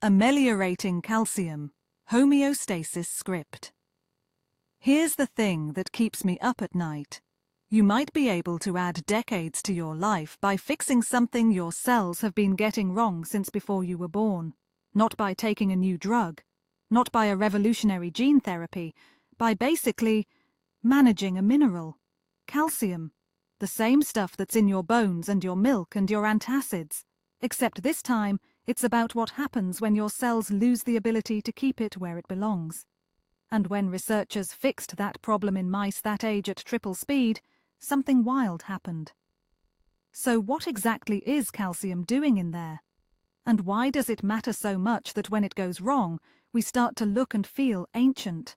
Ameliorating calcium, homeostasis script. Here's the thing that keeps me up at night. You might be able to add decades to your life by fixing something your cells have been getting wrong since before you were born. Not by taking a new drug, not by a revolutionary gene therapy, by basically managing a mineral, calcium, the same stuff that's in your bones and your milk and your antacids, except this time it's about what happens when your cells lose the ability to keep it where it belongs. And when researchers fixed that problem in mice that age at triple speed, something wild happened. So what exactly is calcium doing in there? And why does it matter so much that when it goes wrong, we start to look and feel ancient?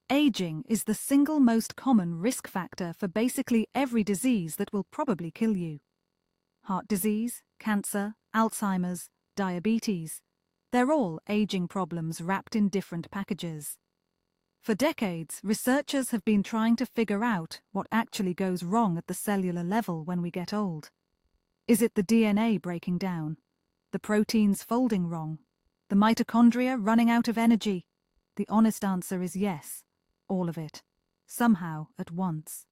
Aging is the single most common risk factor for basically every disease that will probably kill you. Heart disease, cancer, Alzheimer's, diabetes. They're all aging problems wrapped in different packages. For decades, researchers have been trying to figure out what actually goes wrong at the cellular level when we get old. Is it the DNA breaking down? The proteins folding wrong? The mitochondria running out of energy? The honest answer is yes, all of it, somehow at once.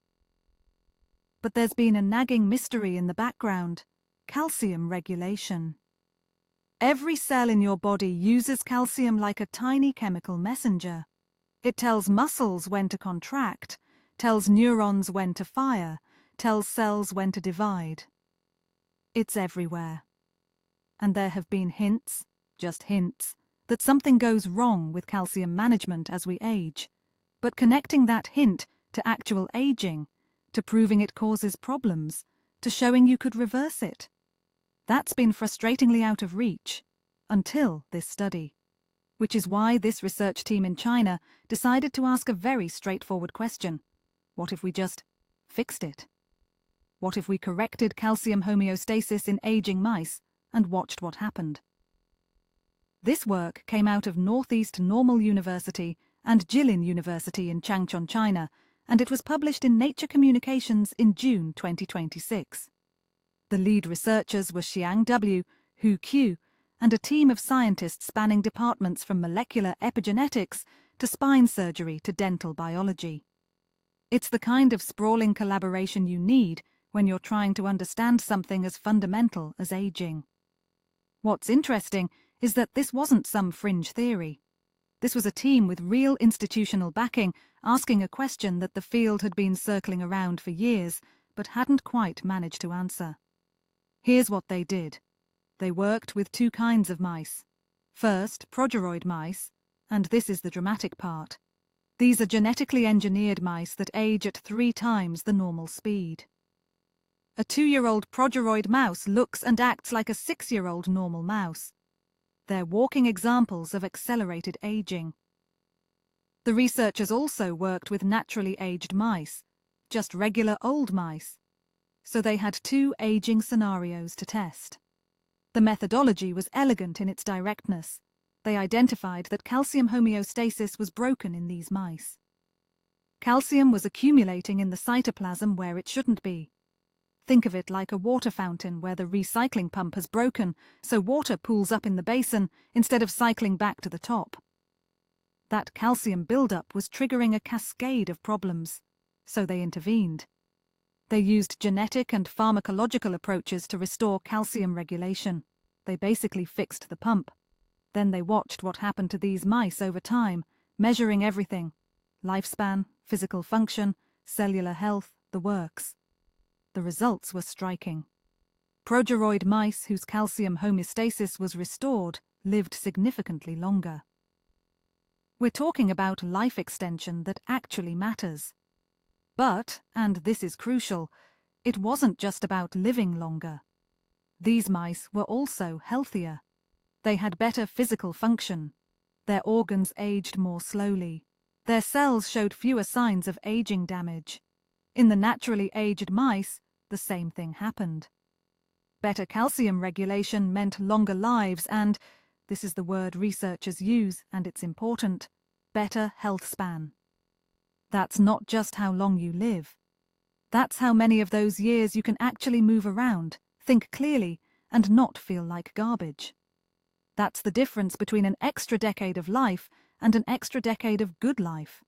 But there's been a nagging mystery in the background: calcium regulation. Every cell in your body uses calcium like a tiny chemical messenger. It tells muscles when to contract, tells neurons when to fire, tells cells when to divide. It's everywhere. And there have been hints, just hints, that something goes wrong with calcium management as we age. But connecting that hint to actual aging, to proving it causes problems, to showing you could reverse it, that's been frustratingly out of reach, until this study. Which is why this research team in China decided to ask a very straightforward question. What if we just fixed it? What if we corrected calcium homeostasis in aging mice and watched what happened? This work came out of Northeast Normal University and Jilin University in Changchun, China, and it was published in Nature Communications in June 2026. The lead researchers were Xiang W, Hu Q, and a team of scientists spanning departments from molecular epigenetics to spine surgery to dental biology. It's the kind of sprawling collaboration you need when you're trying to understand something as fundamental as aging. What's interesting is that this wasn't some fringe theory. This was a team with real institutional backing, asking a question that the field had been circling around for years, but hadn't quite managed to answer. Here's what they did. They worked with two kinds of mice. First, progeroid mice, and this is the dramatic part. These are genetically engineered mice that age at 3 times the normal speed. A 2-year-old progeroid mouse looks and acts like a 6-year-old normal mouse. They're walking examples of accelerated aging. The researchers also worked with naturally aged mice, just regular old mice. So they had 2 aging scenarios to test. The methodology was elegant in its directness. They identified that calcium homeostasis was broken in these mice. Calcium was accumulating in the cytoplasm where it shouldn't be. Think of it like a water fountain where the recycling pump has broken, so water pools up in the basin instead of cycling back to the top. That calcium buildup was triggering a cascade of problems, so they intervened. They used genetic and pharmacological approaches to restore calcium regulation. They basically fixed the pump. Then they watched what happened to these mice over time, measuring everything: lifespan, physical function, cellular health, the works. The results were striking. Progeroid mice whose calcium homeostasis was restored lived significantly longer. We're talking about life extension that actually matters. But, and this is crucial, it wasn't just about living longer. These mice were also healthier. They had better physical function. Their organs aged more slowly. Their cells showed fewer signs of aging damage. In the naturally aged mice, the same thing happened. Better calcium regulation meant longer lives and, this is the word researchers use, and it's important, better health span. That's not just how long you live. That's how many of those years you can actually move around, think clearly, and not feel like garbage. That's the difference between an extra decade of life and an extra decade of good life.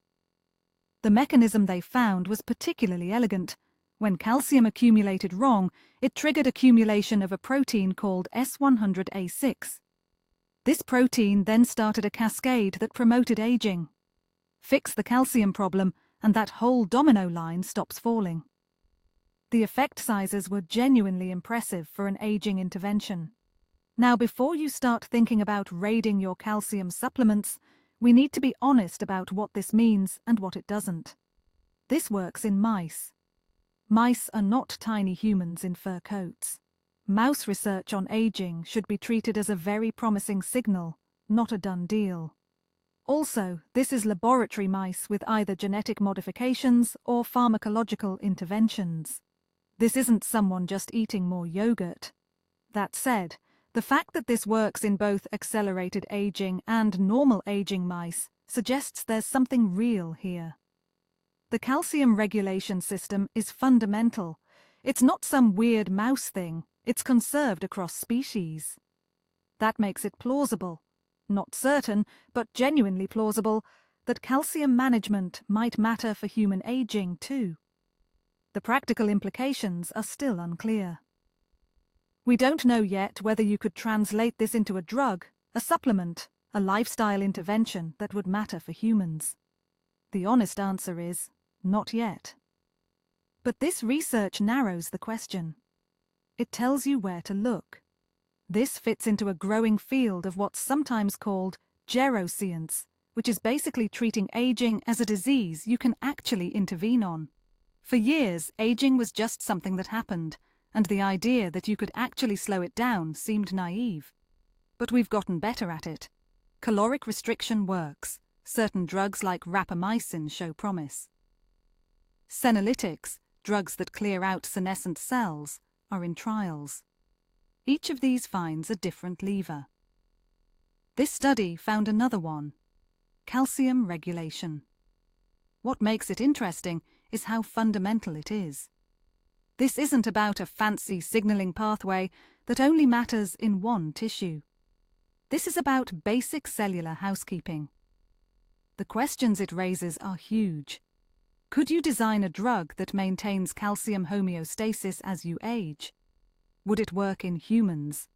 The mechanism they found was particularly elegant. When calcium accumulated wrong, it triggered accumulation of a protein called S100A6. This protein then started a cascade that promoted aging. Fix the calcium problem, and that whole domino line stops falling. The effect sizes were genuinely impressive for an aging intervention. Now, before you start thinking about raiding your calcium supplements, we need to be honest about what this means and what it doesn't. This works in mice. Mice are not tiny humans in fur coats. Mouse research on aging should be treated as a very promising signal, not a done deal. Also, this is laboratory mice with either genetic modifications or pharmacological interventions. This isn't someone just eating more yogurt. That said, the fact that this works in both accelerated aging and normal aging mice suggests there's something real here. The calcium regulation system is fundamental. It's not some weird mouse thing, it's conserved across species. That makes it plausible, not certain, but genuinely plausible, that calcium management might matter for human aging too. The practical implications are still unclear. We don't know yet whether you could translate this into a drug, a supplement, a lifestyle intervention that would matter for humans. The honest answer is, not yet. But this research narrows the question. It tells you where to look. This fits into a growing field of what's sometimes called geroscience, which is basically treating aging as a disease you can actually intervene on. For years, aging was just something that happened, and the idea that you could actually slow it down seemed naive. But we've gotten better at it. Caloric restriction works. Certain drugs like rapamycin show promise. Senolytics, drugs that clear out senescent cells, are in trials. Each of these finds a different lever. This study found another one: calcium regulation. What makes it interesting is how fundamental it is. This isn't about a fancy signaling pathway that only matters in one tissue. This is about basic cellular housekeeping. The questions it raises are huge. Could you design a drug that maintains calcium homeostasis as you age? Would it work in humans?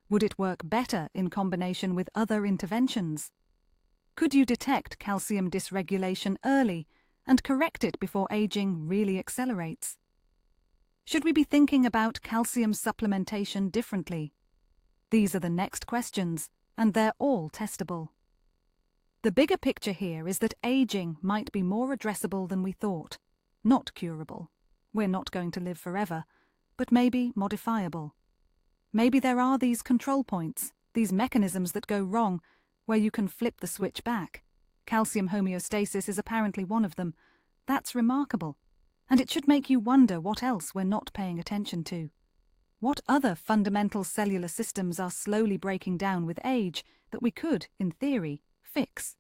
Would it work better in combination with other interventions? Could you detect calcium dysregulation early and correct it before aging really accelerates? Should we be thinking about calcium supplementation differently? These are the next questions, and they're all testable. The bigger picture here is that aging might be more addressable than we thought. Not curable. We're not going to live forever, but maybe modifiable. Maybe there are these control points, these mechanisms that go wrong, where you can flip the switch back. Calcium homeostasis is apparently one of them. That's remarkable. And it should make you wonder what else we're not paying attention to. What other fundamental cellular systems are slowly breaking down with age that we could, in theory, fix?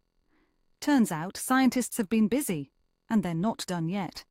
Turns out scientists have been busy, and they're not done yet.